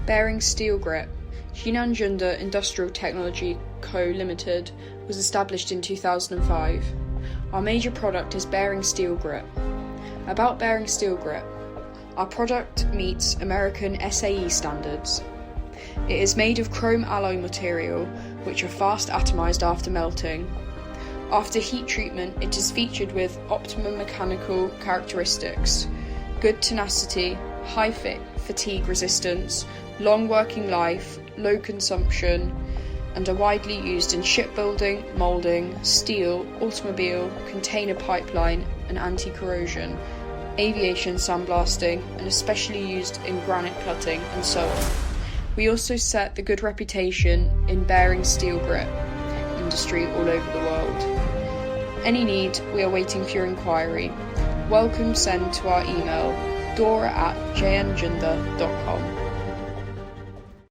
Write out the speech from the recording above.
Bearing Steel Grip, Jinan Industrial Technology Co. Limited, was established in 2005. Our major product is Bearing Steel Grip. About Bearing Steel Grip, our product meets American SAE standards. It is made of chrome alloy material, which are fast atomized after melting. After heat treatment, it is featured with optimum mechanical characteristics, good tenacity, high fatigue resistance, long working life, low consumption, and are widely used in shipbuilding, moulding, steel, automobile, container pipeline, and anti-corrosion, aviation sandblasting, and especially used in granite cutting and so on. We also set the good reputation in bearing steel grip industry all over the world. Any need, we are waiting for your inquiry. Welcome send to our email dora@jnjunda.com.